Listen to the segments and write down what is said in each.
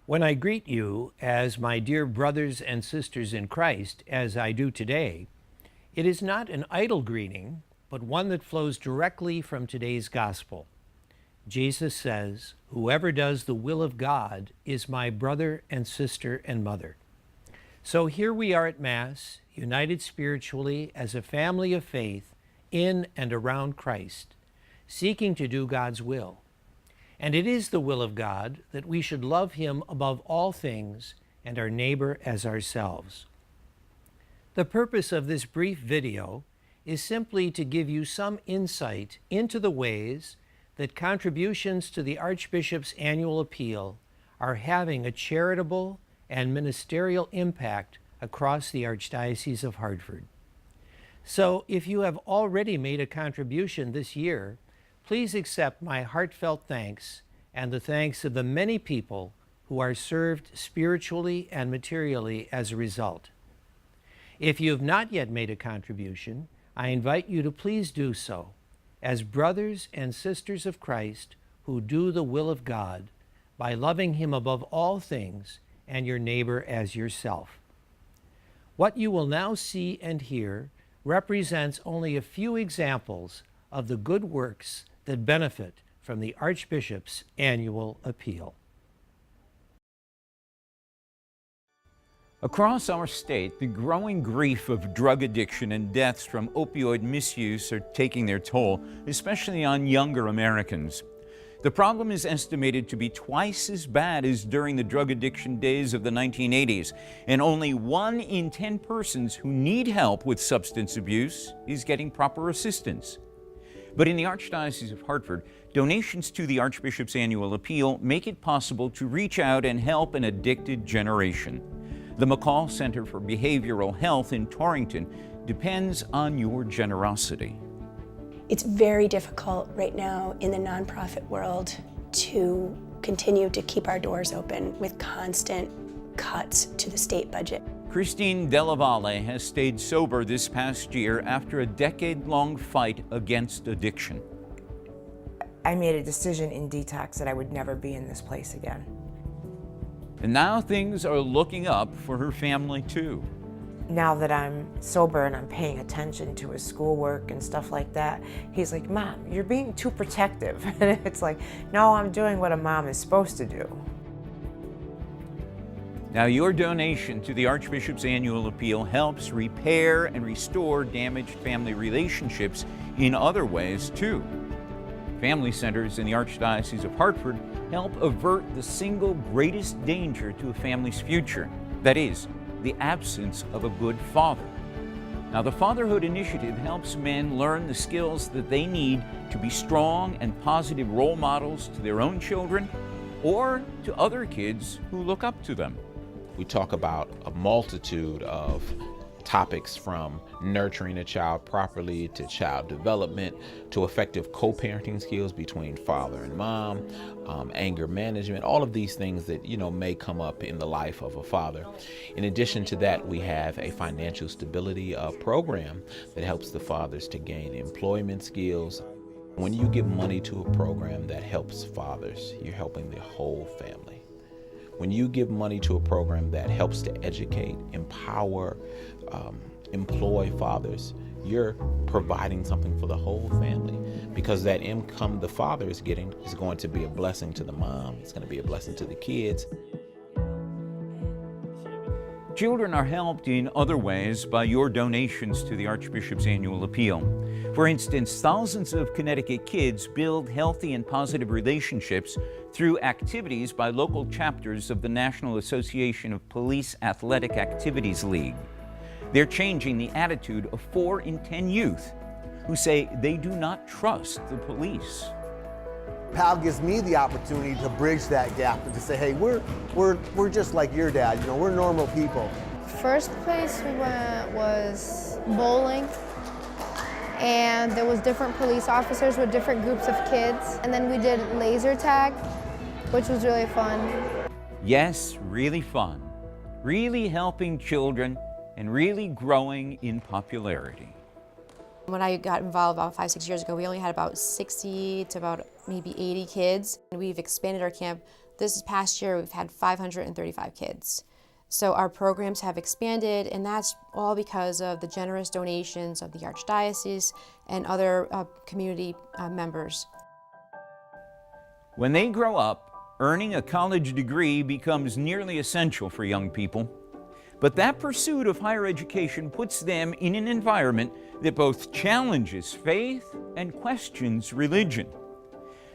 When I greet you as my dear brothers and sisters in Christ, as I do today, it is not an idle greeting, but one that flows directly from today's gospel. Jesus says, "Whoever does the will of God is my brother and sister and mother." So here we are at Mass, united spiritually as a family of faith in and around Christ, seeking to do God's will. And it is the will of God that we should love Him above all things and our neighbor as ourselves. The purpose of this brief video is simply to give you some insight into the ways that contributions to the Archbishop's annual appeal are having a charitable and ministerial impact across the Archdiocese of Hartford. So if you have already made a contribution this year, please accept my heartfelt thanks and the thanks of the many people who are served spiritually and materially as a result. If you have not yet made a contribution, I invite you to please do so as brothers and sisters of Christ who do the will of God by loving Him above all things and your neighbor as yourself. What you will now see and hear represents only a few examples of the good works that benefit from the Archbishop's annual appeal. Across our state, the growing grief of drug addiction and deaths from opioid misuse are taking their toll, especially on younger Americans. The problem is estimated to be twice as bad as during the drug addiction days of the 1980s, and only 1 in 10 persons who need help with substance abuse is getting proper assistance. But in the Archdiocese of Hartford, donations to the Archbishop's annual appeal make it possible to reach out and help an addicted generation. The McCall Center for Behavioral Health in Torrington depends on your generosity. It's very difficult right now in the nonprofit world to continue to keep our doors open with constant cuts to the state budget. Christine Della Valle has stayed sober this past year after a decade-long fight against addiction. I made a decision in detox that I would never be in this place again. And now things are looking up for her family too. Now that I'm sober and I'm paying attention to his schoolwork and stuff like that, he's like, "Mom, you're being too protective." And it's like, no, I'm doing what a mom is supposed to do. Now your donation to the Archbishop's annual appeal helps repair and restore damaged family relationships in other ways too. Family centers in the Archdiocese of Hartford help avert the single greatest danger to a family's future, that is, the absence of a good father. Now the Fatherhood Initiative helps men learn the skills that they need to be strong and positive role models to their own children or to other kids who look up to them. We talk about a multitude of topics from nurturing a child properly to child development to effective co-parenting skills between father and mom, anger management, all of these things that may come up in the life of a father. In addition to that, we have a financial stability program that helps the fathers to gain employment skills. When you give money to a program that helps fathers, you're helping the whole family. When you give money to a program that helps to educate, empower, employ fathers, you're providing something for the whole family, because that income the father is getting is going to be a blessing to the mom, it's going to be a blessing to the kids. Children are helped in other ways by your donations to the Archbishop's annual appeal. For instance, thousands of Connecticut kids build healthy and positive relationships through activities by local chapters of the National Association of Police Athletic Activities League. They're changing the attitude of 4 in 10 youth who say they do not trust the police. PAL gives me the opportunity to bridge that gap and to say, hey, we're just like your dad, we're normal people. First place we went was bowling, and there was different police officers with different groups of kids. And then we did laser tag, which was really fun. Yes, really fun. Really helping children and really growing in popularity. When I got involved about 5-6 years ago, we only had about 60 to about maybe 80 kids. And we've expanded our camp This past year, we've had 535 kids. So our programs have expanded, and that's all because of the generous donations of the Archdiocese and other community members. When they grow up, earning a college degree becomes nearly essential for young people. But that pursuit of higher education puts them in an environment that both challenges faith and questions religion.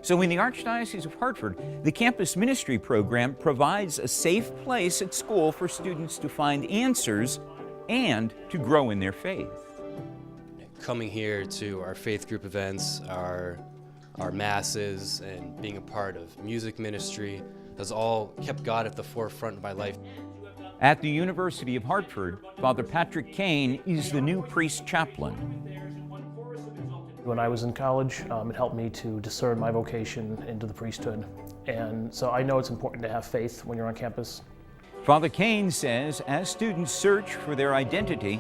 So in the Archdiocese of Hartford, the campus ministry program provides a safe place at school for students to find answers and to grow in their faith. Coming here to our faith group events, our masses, and being a part of music ministry has all kept God at the forefront of my life. At the University of Hartford, Father Patrick Kane is the new priest chaplain. When I was in college, it helped me to discern my vocation into the priesthood. And so I know it's important to have faith when you're on campus. Father Kane says as students search for their identity,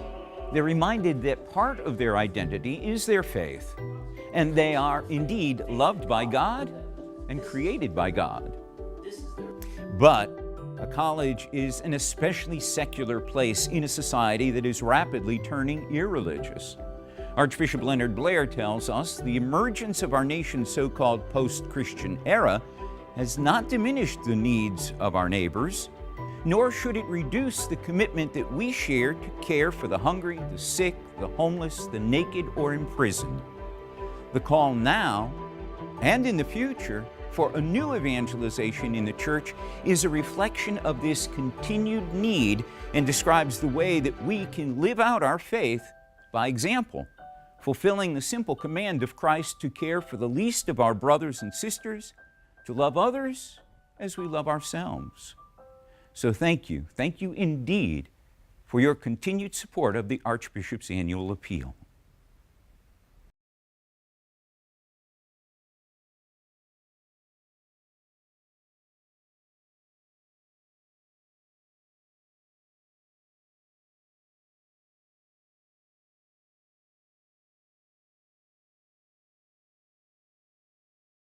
they're reminded that part of their identity is their faith, and they are indeed loved by God and created by God. But a college is an especially secular place in a society that is rapidly turning irreligious. Archbishop Leonard Blair tells us the emergence of our nation's so-called post-Christian era has not diminished the needs of our neighbors, nor should it reduce the commitment that we share to care for the hungry, the sick, the homeless, the naked, or imprisoned. The call now and in the future for a new evangelization in the church is a reflection of this continued need and describes the way that we can live out our faith by example, fulfilling the simple command of Christ to care for the least of our brothers and sisters, to love others as we love ourselves. So thank you indeed for your continued support of the Archbishop's annual appeal.